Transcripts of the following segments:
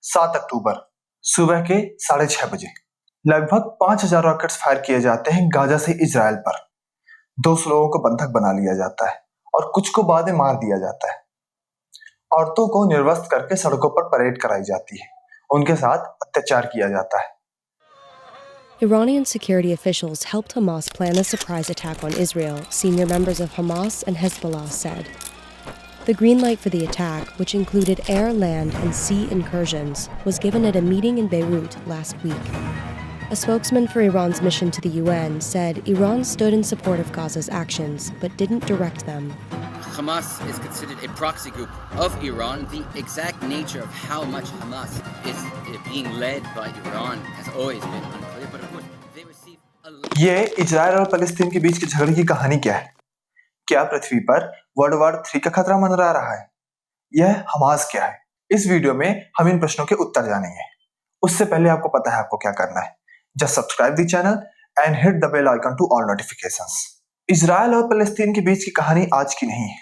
7 अक्टूबर सुबह के 6:30 बजे लगभग 5,000 रॉकेट्स फायर किए जाते हैं गाजा से इजराइल पर। 200 लोगों को बंधक बना लिया जाता है और कुछ को बाद में मार दिया जाता है। औरतों को निर्वस्त्र करके सड़कों पर परेड कराई जाती है, उनके साथ अत्याचार किया जाता है। Iranian security officials helped Hamas plan a surprise attack on Israel, senior members of Hamas and Hezbollah said. The green light for the attack, which included air, land, and sea incursions, was given at a meeting in Beirut last week. A spokesman for Iran's mission to the UN said Iran stood in support of Gaza's actions, but didn't direct them. Hamas is considered a proxy group of Iran. The exact nature of how much Hamas is being led by Iran has always been unclear, but of course they receive a... ये Israel और फलस्तीन के बीच के झगड़े की कहानी क्या है? क्या पृथ्वी पर वर्ल्ड वॉर 3 का खतरा मंडरा रहा है? यह हमास क्या है? इस वीडियो में हम इन प्रश्नों के उत्तर जानेंगे। उससे पहले आपको पता है आपको क्या करना है। Just subscribe the channel and hit the bell icon to all notifications. Israel और फलस्तीन के बीच की कहानी आज की नहीं है।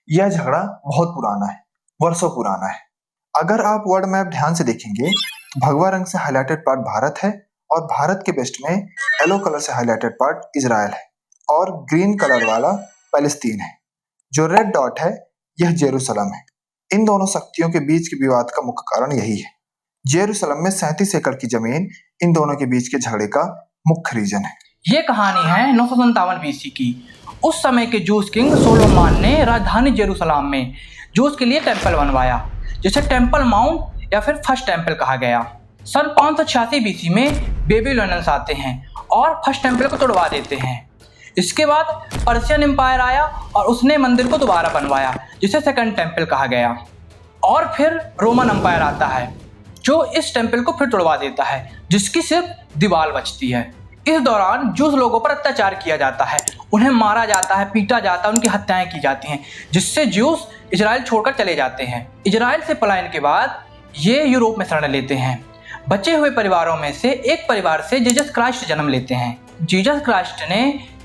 यह झगड़ा बहुत पुराना है, वर्षों पुराना है। अगर आप वर्ल्ड मैप ध्यान से देखेंगे, भगवा रंग से हाईलाइटेड पार्ट भारत है और भारत के वेस्ट में येलो कलर से हाईलाइटेड पार्ट इजराइल है और ग्रीन कलर वाला फलस्तीन है। जो रेड डॉट है यह जेरूसलम है। इन दोनों शक्तियों के बीच के विवाद का मुख्य कारण यही है। जेरूसलम में 37 एकड़ की जमीन इन दोनों के बीच के झगड़े का मुख्य रीजन है। ये कहानी है 957 बीसी की। उस समय के जूस किंग सोलोमान ने राजधानी जेरूसलम में जूस के लिए टेंपल बनवाया, जिसे टेंपल माउंट या फिर फर्स्ट टेंपल कहा गया। सन 586 बीसी में बेबीलोनियंस आते हैं और फर्स्ट टेंपल को तोड़वा देते हैं। इसके बाद पर्शियन एम्पायर आया और उसने मंदिर को दोबारा बनवाया, जिसे सेकंड टेंपल कहा गया। और फिर रोमन एम्पायर आता है जो इस टेंपल को फिर तोड़वा देता है, जिसकी सिर्फ दीवार बचती है। इस दौरान जूस लोगों पर अत्याचार किया जाता है, उन्हें मारा जाता है, पीटा जाता है, उनकी हत्याएं की जाती हैं, जिससे जूस इजराइल छोड़कर चले जाते हैं। इजराइल से पलायन के बाद ये यूरोप में शरण लेते हैं। बचे हुए परिवारों में से एक परिवार से जीसस क्राइस्ट जन्म लेते हैं। जीसस क्राइस्ट ने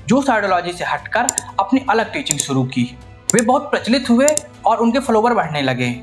जूस आइडियोलॉजी से हटकर अपनी अलग टीचिंग शुरू की। वे बहुत प्रचलित हुए और उनके फॉलोवर बढ़ने लगे।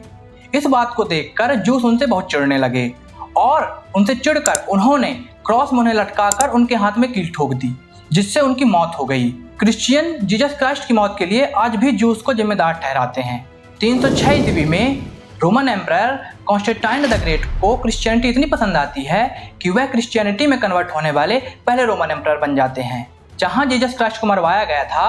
इस बात को देखकर जूस उनसे बहुत चिढ़ने लगे और उनसे चिढ़कर उन्होंने क्रॉस में उन्हें लटकाकर उनके हाथ में कील ठोक दी, जिससे उनकी मौत हो गई। क्रिश्चियन जीसस क्राइस्ट की मौत के लिए आज भी जूस को जिम्मेदार ठहराते हैं। 306 ईस्वी में Roman emperor Constantine the great को क्रिश्चियनिटी इतनी पसंद आती है कि वह क्रिश्चियनिटी में कन्वर्ट होने वाले पहले रोमन एम्परर बन जाते हैं। जहां जीसस क्राइस्ट को मरवाया गया था,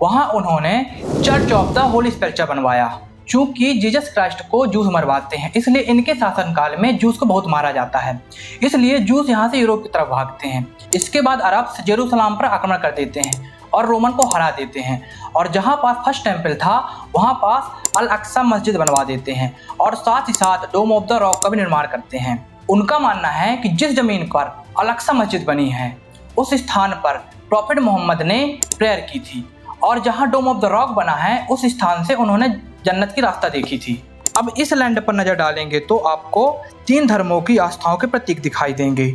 वहां उन्होंने चर्च ऑफ द होली सेपल्चर बनवाया। चूंकि जीसस क्राइस्ट को जूस मरवाते हैं, इसलिए इनके शासनकाल में जूस को बहुत मारा जाता है। इसलिए जूस यहाँ से यूरोप की तरफ भागते हैं। इसके बाद अरब जेरूसलम पर आक्रमण कर देते हैं और रोमन को हरा देते हैं और जहाँ पास फर्स्ट टेंपल था वहाँ पास अल अक्सा मस्जिद बनवा देते हैं और साथ ही साथ डोम ऑफ द रॉक का भी निर्माण करते हैं। उनका मानना है कि जिस जमीन पर अल अक्सा मस्जिद बनी है उस स्थान पर प्रॉफिट मोहम्मद ने प्रेयर की थी और जहाँ डोम ऑफ द रॉक बना है उस स्थान से उन्होंने जन्नत की रास्ता देखी थी। अब इस लैंड पर नजर डालेंगे तो आपको 3 धर्मों की आस्थाओं के प्रतीक दिखाई देंगे।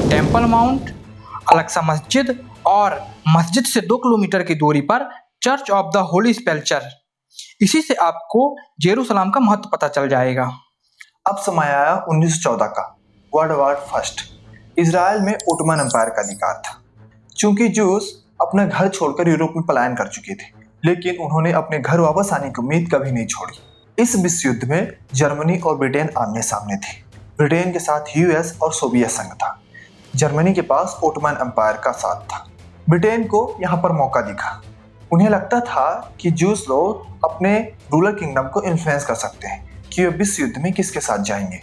टेंपल माउंट, अल अक्सा मस्जिद और मस्जिद से 2 किलोमीटर की दूरी पर चर्च ऑफ द होली सेपल्चर। इसी से आपको जेरूसलम का महत्व पता चल जाएगा। अब समय आया 1914 का, वर्ल्ड वॉर फर्स्ट। इजराइल में ओटोमन एम्पायर का अधिकार था। चूंकि जूस अपना घर छोड़कर यूरोप में पलायन कर चुके थे, लेकिन उन्होंने अपने घर वापस आने की उम्मीद कभी नहीं छोड़ी। इस विश्व युद्ध में जर्मनी और ब्रिटेन आमने सामने थे। ब्रिटेन के साथ यूएस और सोवियत संघ था। जर्मनी के पास ओटोमन एम्पायर का साथ था। ब्रिटेन को यहाँ पर मौका दिखा। उन्हें लगता था कि जूस लोग अपने रूलर किंगडम को इन्फ्लुएंस कर सकते हैं कि वे विश्व युद्ध में किसके साथ जाएंगे।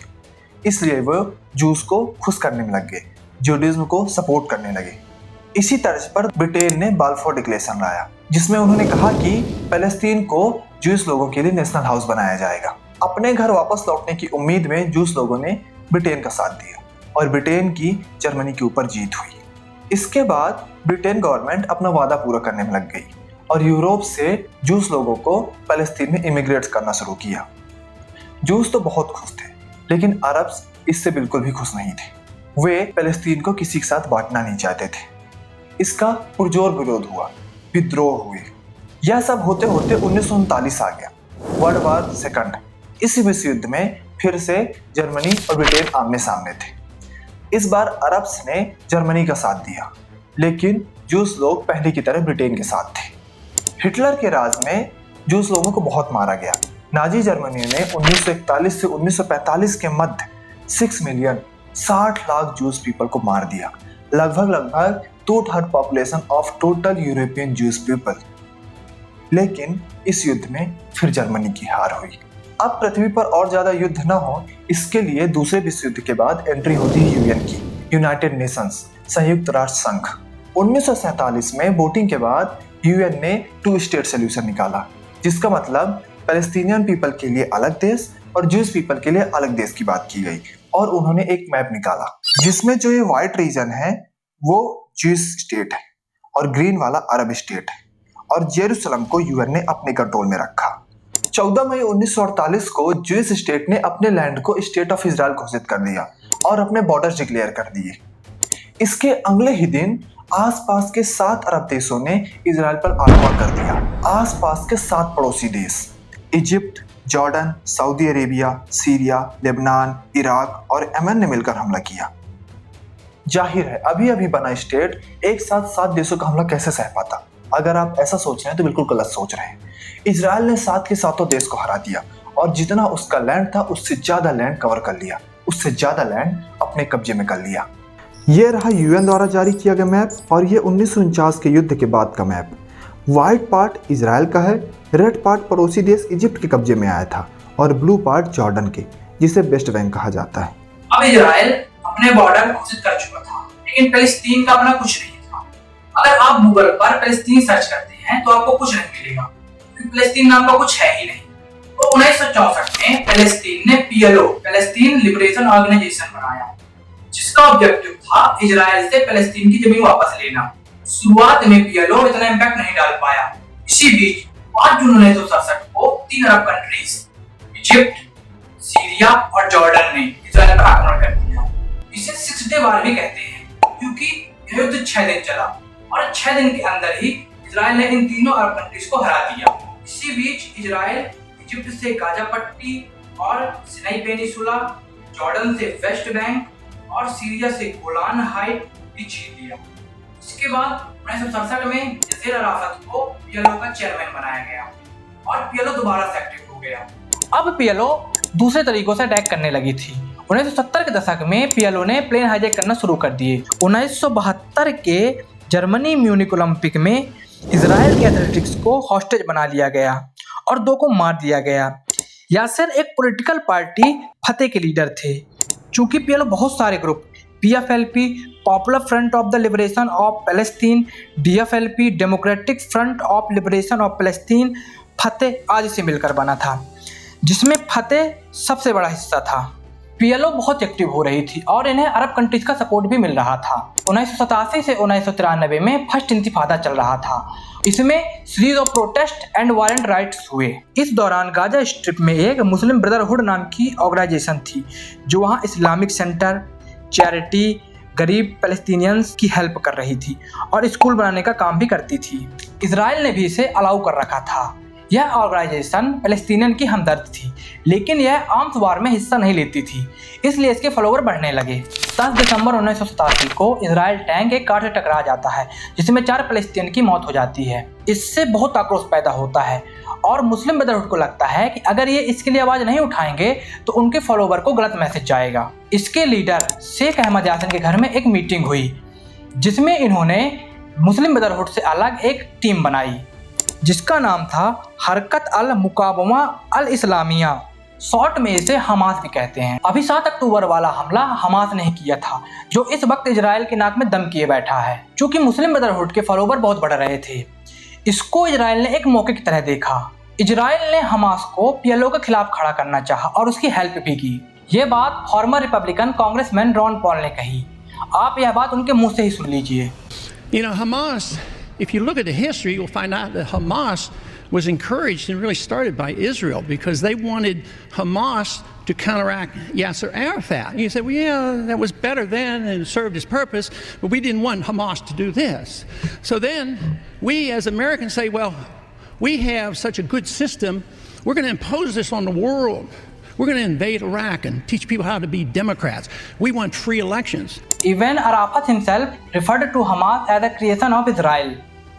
इसलिए वो जूस को खुश करने में लग गए, जूडिज्म को सपोर्ट करने लगे। इसी तर्ज पर ब्रिटेन ने बाल्फोर डिक्लेरेशन लाया, जिसमें उन्होंने कहा कि फलस्तीन को जूस लोगों के लिए नेशनल हाउस बनाया जाएगा। अपने घर वापस लौटने की उम्मीद में जूस लोगों ने ब्रिटेन का साथ दिया और ब्रिटेन की जर्मनी के ऊपर जीत हुई। इसके बाद ब्रिटेन गवर्नमेंट अपना वादा पूरा करने में लग गई और यूरोप से जूस लोगों को फलस्तीन में इमिग्रेट करना शुरू किया। जूस तो बहुत खुश थे, लेकिन अरब्स इससे बिल्कुल भी खुश नहीं थे। वे फलस्तीन को किसी के साथ बांटना नहीं चाहते थे। इसका पुरजोर विरोध हुआ, विद्रोह हुए। यह सब होते होते 1939 आ गया, वर्ल्ड वॉर सेकंड। इस विश्व युद्ध में फिर से जर्मनी और ब्रिटेन आमने सामने थे। इस बार अरब्स ने जर्मनी का साथ दिया, लेकिन जूस लोग पहले की तरह ब्रिटेन के साथ थे। हिटलर के राज में जूस लोगों को बहुत मारा गया। नाजी जर्मनी ने 1941 से 1945 के मध्य 6 मिलियन 60 लाख जूस पीपल को मार दिया, लगभग 2/3 population of total European juice people. लेकिन इस युद्ध में फिर जर्मनी की हार हुई। अब पृथ्वी पर और ज्यादा युद्ध न हो, इसके लिए दूसरे विश्व युद्ध के बाद एंट्री होती है यूएन की, यूनाइटेड नेशंस, संयुक्त राष्ट्र संघ। 1947 में वोटिंग के बाद यूएन ने 2 स्टेट सोल्यूशन निकाला, जिसका मतलब पैलेस्टीनियन पीपल के लिए अलग देश और जूस पीपल के लिए अलग देश की बात की गई। और उन्होंने एक मैप निकाला जिसमें जो ये व्हाइट रीजन है वो जूस स्टेट है और ग्रीन वाला अरब स्टेट है, और जेरूसलम को यूएन ने अपने कंट्रोल में रखा। 14 मई 1948 को जूस स्टेट ने अपने लैंड को स्टेट ऑफ इजराइल घोषित कर दिया और अपने बॉर्डर्स डिक्लेयर कर दिए। इसके अगले ही दिन आसपास के 7 अरब देशों ने इजराइल पर आक्रमण कर दिया। आसपास के 7 पड़ोसी देश Egypt, Jordan, Saudi Arabia, Syria, Lebanon, Iraq और यमन ने मिलकर हमला किया। जाहिर है अभी अभी बना स्टेट एक साथ 7 देशों का हमला कैसे सह पाता। अगर आप ऐसा सोच रहे हैं तो बिल्कुल गलत सोच रहे हैं। इजराइल ने 7 के 7 देश को हरा दिया और जितना उसका लैंड था उससे ज्यादा लैंड कवर कर लिया, उससे ज्यादा लैंड अपने कब्जे में कर लिया। ये रहा यूएन द्वारा जारी किया गया मैप और ये 1949 के युद्ध के बाद का मैप। व्हाइट पार्ट इजराइल का है, रेड पार्ट पड़ोसी देश इजिप्ट के कब्जे में आया था और ब्लू पार्ट जॉर्डन के, जिसे वेस्ट बैंक कहा जाता है। अब इजराइल अपने बॉर्डर घोषित कर चुका था, लेकिन पैलेस्टीन का अपना कुछ नहीं था। अगर आप गूगल पर पैलेस्टीन सर्च करते हैं तो आपको कुछ नहीं मिलेगा, क्योंकि पैलेस्टीन नाम का कुछ है ही नहीं। तो 1964 में पैलेस्टीन ने PLO, पैलेस्टीन लिबरेशन ऑर्गेनाइजेशन बनाया, जिसका ऑब्जेक्टिव था इजराइल से पैलेस्टीन की जमीन वापस लेना। शुरुआत में PLO इतना इम्पैक्ट नहीं डाल पाया। इसी बीच 5 जून 1967 को 3 अरब कंट्रीज इजिप्ट, सीरिया और जॉर्डन ने इजराइल पर आक्रमण कर दिया। इसे 6 डे वार भी कहते हैं, क्योंकि यह युद्ध 6 दिन चला और 6 दिन के अंदर ही इजराइल ने इन तीनों अरब कंट्रीज को हरा दिया। इसी बीच इजराइल इजिप्ट से गाजा पट्टी और सिनाई पेनिसुला, जॉर्डन से वेस्ट बैंक और सीरिया से गोलान हाइट भी छीन लिया। इसके बाद 1967 में यसेर अराफत को PLO का चेयरमैन बनाया गया और PLO दोबारा से एक्टिव हो गया। अब PLO दूसरे तरीकों से अटैक करने लगी थी। 1970 के दशक में PLO ने प्लेन हाईजैक करना शुरू कर दिए। 1972 के जर्मनी म्यूनिक ओलंपिक में इजराइल के एथलेटिक्स को हॉस्टेज बना लिया गया और 2 को मार दिया गया। यासिर एक पॉलिटिकल पार्टी फतेह के लीडर थे। चूंकि PLO बहुत सारे group PFLP, popular front of the liberation of Palestine, DFLP, democratic front of liberation of Palestine, Fatah आदि से मिलकर बना था, जिसमें फतेह सबसे बड़ा हिस्सा था। PLO बहुत एक्टिव हो रही थी और इन्हें अरब कंट्रीज का सपोर्ट भी मिल रहा था। 1987 से 1993 में फर्स्ट इंतिफादा चल रहा था। इसमें series of protest and violent rights हुए। इस दौरान गाजा स्ट्रिप में एक मुस्लिम ब्रदरहुड नाम की ऑर्गेनाइजेशन थी, जो वहाँ इस्लामिक सेंटर, चैरिटी, गरीब पैलेस्टीनियंस की हेल्प कर रही थी और स्कूल बनाने का काम भी करती थी। इजराइल ने भी इसे अलाउ कर रखा था। यह ऑर्गेनाइजेशन पैलेस्टीनियन की हमदर्द थी, लेकिन यह आर्म्स वार में हिस्सा नहीं लेती थी, इसलिए इसके फॉलोवर बढ़ने लगे। 10 दिसंबर 1987 को इजराइल टैंक एक कार से टकरा जाता है, जिसमें 4 पैलेस्टीनियन की मौत हो जाती है। इससे बहुत आक्रोश पैदा होता है और मुस्लिम ब्रदरहुड को लगता है कि अगर ये इसके लिए आवाज नहीं उठाएंगे तो उनके फॉलोवर को गलत मैसेज जाएगा। इसके लीडर शेख अहमद यासिन के घर में एक मीटिंग हुई, जिसमें इन्होंने मुस्लिम ब्रदरहुड से अलग एक टीम बनाई, जिसका नाम था हरकत अल मुकाबमा अल इस्लामिया, शॉर्ट में इसे हमास भी कहते हैं। अभी 7 अक्टूबर वाला हमला हमास ने किया था, जो इस वक्त इजराइल की नाक में दम किए बैठा है। चूंकि मुस्लिम ब्रदरहुड के फॉलोवर बहुत बढ़ रहे थे, इसको इजराइल ने एक मौके की तरह देखा। इजराइल ने हमास को PLO के खिलाफ खड़ा करना चाहा और उसकी हेल्प भी की। ये बात farmer Republican congressman Ron Paul ने कही। आप यह बात उनके मुंह से ही सुन लीजिए। You know, Hamas, if you look at the history, you'll find out that Hamas was encouraged and really started by Israel because they wanted Hamas to counteract Yasser Arafat. And you say, well, yeah, that was better then and served its purpose, but we didn't want Hamas to do this. So then we as Americans say, well, we have such a good system, we're going to impose this on the world. We're going to invade Iraq and teach people how to be Democrats. We want free elections. Even Arafat himself referred to Hamas as a creation of Israel.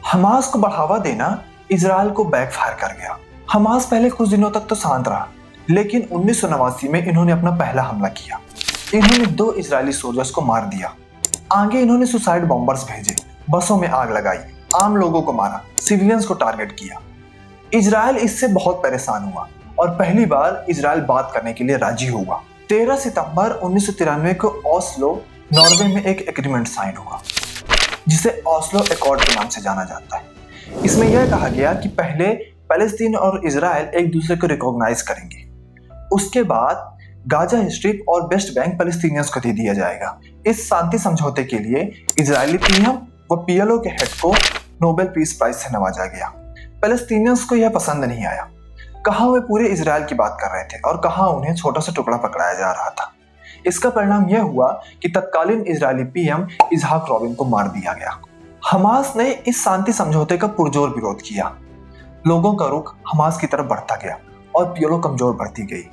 Hamas को बढ़ावा देना Israel को backfire कर गया। Hamas पहले कुछ दिनों तक तो शांत रहा, लेकिन 1989 में इन्होंने अपना पहला हमला किया। इन्होंने 2 इजरायली सोल्जर्स को मार दिया। आगे इन्होंने सुसाइड बॉम्बर्स भेजे, बसों में आग लगाई, आम लोगों को मारा, सिविलियंस को टारगेट किया। इजराइल इससे बहुत परेशान हुआ और पहली बार इजराइल बात करने के लिए राजी हुआ। 13 सितंबर 1993 को ओस्लो, नॉर्वे में एक एग्रीमेंट साइन हुआ, जिसे ओस्लो एकॉर्ड के नाम से जाना जाता है। इसमें यह कहा गया कि पहले पैलेस्तीन और इजराइल एक दूसरे को रिकॉग्नाइज करेंगे। उसके बाद गाजा स्ट्रिप और वेस्ट बैंक पैलेस्टीनियंस को दे दिया जाएगा। इस शांति समझौते के लिए इजरायली पीएम व पीएलओ के हेड को नोबेल पीस प्राइज से नवाजा गया। पैलेस्टीनियंस को यह पसंद नहीं आया। कहाँ वे पूरे इजराइल की बात कर रहे थे और कहाँ उन्हें छोटा सा टुकड़ा पकड़ाया जा रहा था। इसका परिणाम यह हुआ कि तत्कालीन इजरायली पीएम इसहाक रॉबिन को मार दिया गया। हमास ने इस शांति समझौते का पुरजोर विरोध किया। लोगों का रुख हमास की तरफ बढ़ता गया और पीएलओ कमजोर बढ़ती गई।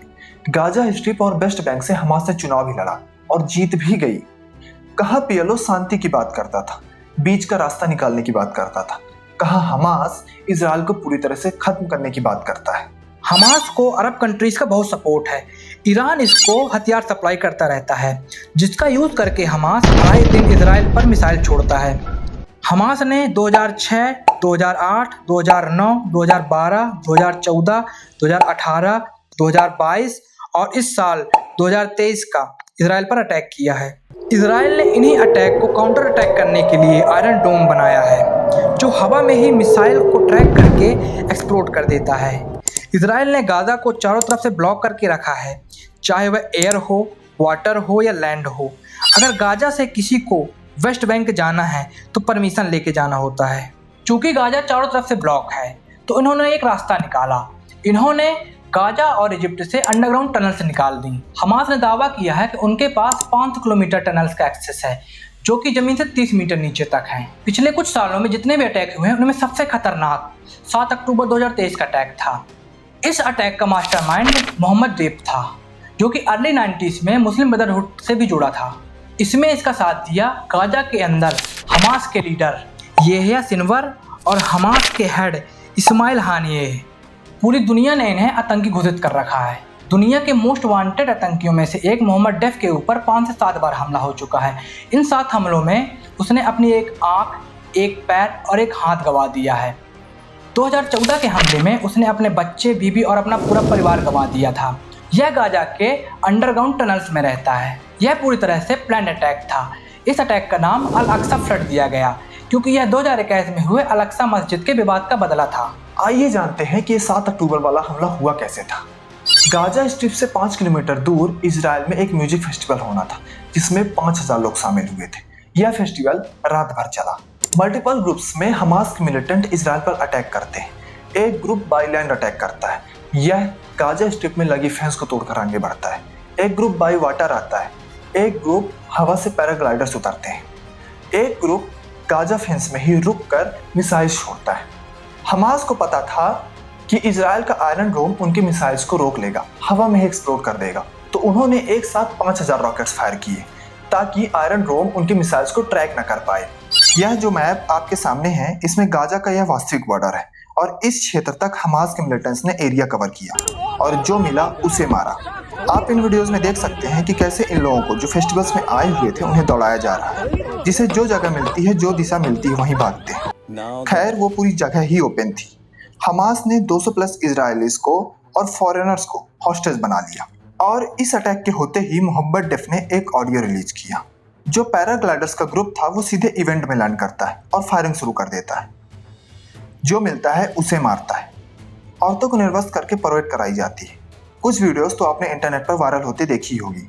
गाजा स्ट्रिप और वेस्ट बैंक से हमास ने चुनाव भी लड़ा और जीत भी गई। कहाँ पीएलओ शांति की बात करता था, बीच का रास्ता निकालने की बात करता था, कहाँ हमास इजराइल को पूरी तरह से खत्म करने की बात करता है। हमास को अरब कंट्रीज का बहुत सपोर्ट है। ईरान इसको हथियार सप्लाई करता रहता है, जिसका यूज करके हमास आए दिन इजराइल पर मिसाइल छोड़ता है। हमास ने 2006, 2008, 2009, 2012, 2014, 2018, 2022 और इस साल 2023 का इजराइल पर अटैक किया है। इजराइल ने इन्हीं अटैक को काउंटर अटैक करने के लिए आयरन डोम बनाया है, जो हवा में ही मिसाइल को ट्रैक करके एक्सप्लोड कर देता है। इजराइल ने गाजा को चारों तरफ से ब्लॉक करके रखा है, चाहे वह एयर हो, वाटर हो या लैंड हो। अगर गाजा से किसी को वेस्ट बैंक जाना है तो परमिशन लेके जाना होता है। चूंकि गाजा चारों तरफ से ब्लॉक है, तो इन्होंने एक रास्ता निकाला। इन्होंने गाजा और इजिप्ट से अंडरग्राउंड टनल्स निकाल दी। हमास ने दावा किया है कि उनके पास 500 किलोमीटर टनल्स का एक्सेस है, जो कि जमीन से 30 मीटर नीचे तक है। पिछले कुछ सालों में जितने भी अटैक हुए हैं, उनमें सबसे खतरनाक 7 अक्टूबर 2023 का अटैक था। इस अटैक का मास्टरमाइंड मोहम्मद देब था, जो कि अर्ली 90s में मुस्लिम ब्रदरहुड से भी जुड़ा था। इसमें इसका साथ दिया गाजा के अंदर हमास के लीडर यहया सिनवर और हमास के हेड इस्माइल हानिये। पूरी दुनिया ने इन्हें आतंकी घोषित कर रखा है। दुनिया के मोस्ट वांटेड आतंकियों में से एक मोहम्मद डेफ के ऊपर 5 से 7 बार हमला हो चुका है। इन 7 हमलों में उसने अपनी एक आंख, एक पैर और एक हाथ गंवा दिया है। 2014 के हमले में उसने अपने बच्चे, बीबी और अपना पूरा परिवार गंवा दिया था। यह गाजा के अंडरग्राउंड टनल्स में रहता है। यह पूरी तरह से प्लान अटैक था। इस अटैक का नाम अल अक्सा फ्लड दिया गया, क्योंकि यह 2021 में हुए अल अक्सा मस्जिद के विवाद का बदला था। आइए जानते हैं कि 7 अक्टूबर वाला हमला हुआ कैसे था। गाजा स्ट्रिप से 5 किलोमीटर दूर इजराइल में एक म्यूजिक फेस्टिवल होना था, जिसमें 5000 लोग शामिल हुए थे। यह फेस्टिवल रात भर चला। मल्टीपल ग्रुप्स में हमास के मिलिटेंट इजराइल पर अटैक करते हैं। एक ग्रुप बाई लैंड अटैक करता है, यह गाजा स्ट्रिप में लगी फेंस को तोड़कर आगे बढ़ता है। एक ग्रुप बाई वाटर आता है। एक ग्रुप हवा से पैराग्लाइडर्स उतरते हैं। एक ग्रुप गाजा फेंस में ही रुककर मिसाइल छोड़ता है। हमास को पता था कि इजराइल का आयरन डोम उनके मिसाइल्स को रोक लेगा, हवा में ही एक्सप्लोड कर देगा, तो उन्होंने एक साथ 5000 रॉकेट्स फायर किए ताकि आयरन डोम उनके मिसाइल्स को ट्रैक न कर पाए। यह जो मैप आपके सामने है, इसमें गाजा का यह वास्तविक बॉर्डर है और इस क्षेत्र तक हमास के मिलिटेंट्स ने एरिया कवर किया और जो मिला उसे मारा। आप इन वीडियोस में देख सकते हैं कि कैसे इन लोगों को जो फेस्टिवल्स में आए हुए थे उन्हें दौड़ाया जा रहा है, जिसे जो जगह मिलती है, जो दिशा मिलती है, वहीं भागते हैं। खैर, वो पूरी जगह ही ओपन थी। हमास ने 200 प्लस इजरायलीज को और फॉरेनर्स को हॉस्टेज बना लिया और इस अटैक के होते ही मोहम्मद डेफ ने एक ऑडियो रिलीज किया। जो पैराग्लाइडर्स का ग्रुप था वो सीधे इवेंट में लैंड करता है और फायरिंग शुरू कर देता है। जो मिलता है उसे मारता है। औरतों को निर्वस्त्र करके परेड कराई जाती है। कुछ वीडियोस तो आपने इंटरनेट पर वायरल होते देखी होगी।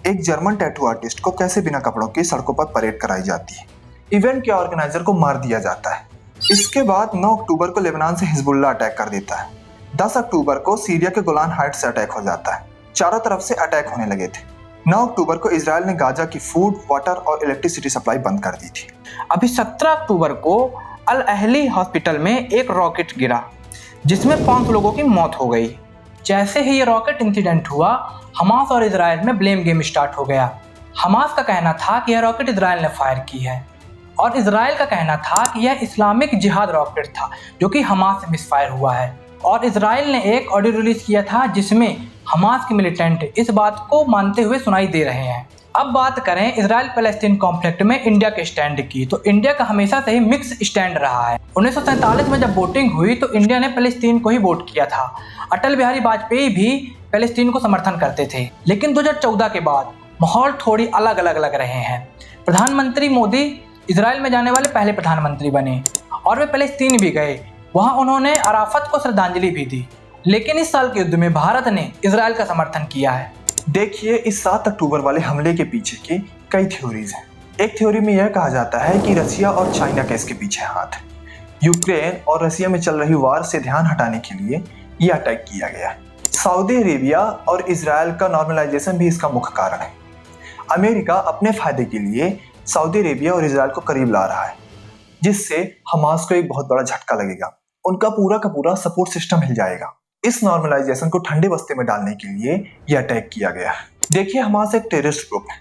एक जर्मन टैटू आर्टिस्ट को कैसे बिना कपड़ों के सड़कों पर परेड कराई जाती है। इवेंट के ऑर्गेनाइजर को मार दिया जाता है। इसके बाद 9 अक्टूबर को लेबनान से हिजबुल्लाह अटैक कर देता है। 10 अक्टूबर को सीरिया के गोलान हाइट्स से अटैक हो जाता है। चारों तरफ से अटैक होने लगे थे। 9 अक्टूबर को इजराइल ने गाजा की फूड, वाटर और इलेक्ट्रिसिटी सप्लाई बंद कर दी थी। अभी 17 अक्टूबर को अल अहली हॉस्पिटल में एक रॉकेट गिरा, जिसमें 5 लोगों की मौत हो गई। जैसे ही ये रॉकेट इंसिडेंट हुआ, हमास और इजराइल में ब्लेम गेम स्टार्ट हो गया। हमास का कहना था कि यह रॉकेट इजराइल ने फायर की है और इजराइल का कहना था कि यह इस्लामिक जिहाद रॉकेट था जो कि हमास से मिसफायर हुआ है। और इजराइल ने एक ऑडियो रिलीज किया था जिसमें हमास के मिलिटेंट इस बात को मानते हुए सुनाई दे रहे हैं। अब बात करें इजराइल पैलेस्टीन कॉन्फ्लिक्ट में इंडिया के स्टैंड की, तो इंडिया का हमेशा से ही मिक्स स्टैंड रहा है। 1947 में जब वोटिंग हुई तो इंडिया ने पैलेस्टीन को ही वोट किया था। अटल बिहारी वाजपेयी भी पैलेस्टीन को समर्थन करते थे, लेकिन 2014 के बाद माहौल थोड़ी अलग अलग लग रहे हैं। प्रधानमंत्री मोदी इजराइल में जाने वाले पहले प्रधानमंत्री बने और वे पैलेस्तीन भी गए। वहां उन्होंने अराफत को श्रद्धांजलि भी दी। लेकिन इस साल के युद्ध में भारत ने इजराइल का समर्थन किया है। देखिए, इस 7 अक्टूबर वाले हमले के पीछे की कई थ्योरीज हैं। एक थ्योरी में यह कहा जाता है कि रसिया और चाइना का इसके पीछे हाथ है। यूक्रेन और रसिया में चल रही वार से ध्यान हटाने के लिए यह अटैक किया गया है। सऊदी अरेबिया और इजराइल का नॉर्मलाइजेशन भी इसका मुख्य कारण है। अमेरिका अपने फायदे के लिए सऊदी अरेबिया और इजराइल को करीब ला रहा है, जिससे हमास को एक बहुत बड़ा झटका लगेगा। उनका पूरा का पूरा सपोर्ट सिस्टम हिल जाएगा। इस नॉर्मलाइजेशन को ठंडे बस्ते में डालने के लिए यह अटैक किया गया है। देखिए, हमास एक टेररिस्ट ग्रुप है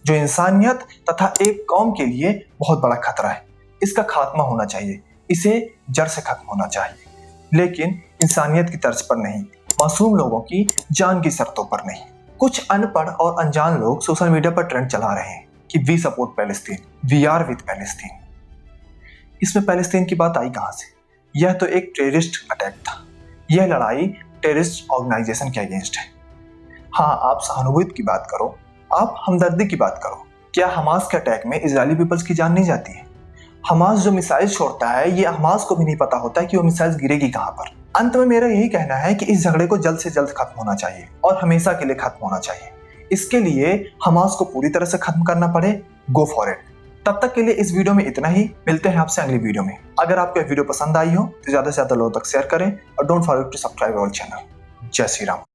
जो इंसानियत तथा एक कौम के लिए बहुत बड़ा खतरा है। इसका खात्मा होना चाहिए, इसे जड़ से खत्म होना चाहिए, लेकिन इंसानियत की तर्ज पर नहीं, मासूम लोगों की जान की शर्तों पर नहीं। कुछ अनपढ़ और अनजान लोग सोशल मीडिया पर ट्रेंड चला रहे हैं कि we support Palestine, we are with Palestine. इसमें पैलेस्टीन की बात आई कहां से? यह तो एक टेररिस्ट अटैक था। यह लड़ाई टेररिस्ट ऑर्गेनाइजेशन के अगेंस्ट है। हाँ, आप सहानुभूति की बात करो, आप हमदर्दी की बात करो। क्या हमास के अटैक में इजरायली पीपल्स की जान नहीं जाती है? हमास जो मिसाइल छोड़ता है, ये हमास को भी नहीं पता होता है कि वो मिसाइल गिरेगी कहां पर। अंत में मेरा यही कहना है कि इस झगड़े को जल्द से जल्द खत्म होना चाहिए और हमेशा के लिए खत्म होना चाहिए। इसके लिए हमास को पूरी तरह से खत्म करना पड़े। Go for it. तब तक के लिए इस वीडियो में इतना ही। मिलते हैं आपसे अगली वीडियो में। अगर आपको वीडियो पसंद आई हो तो ज्यादा से ज्यादा लोगों तक शेयर करें और don't forget to subscribe our channel. जय श्री राम।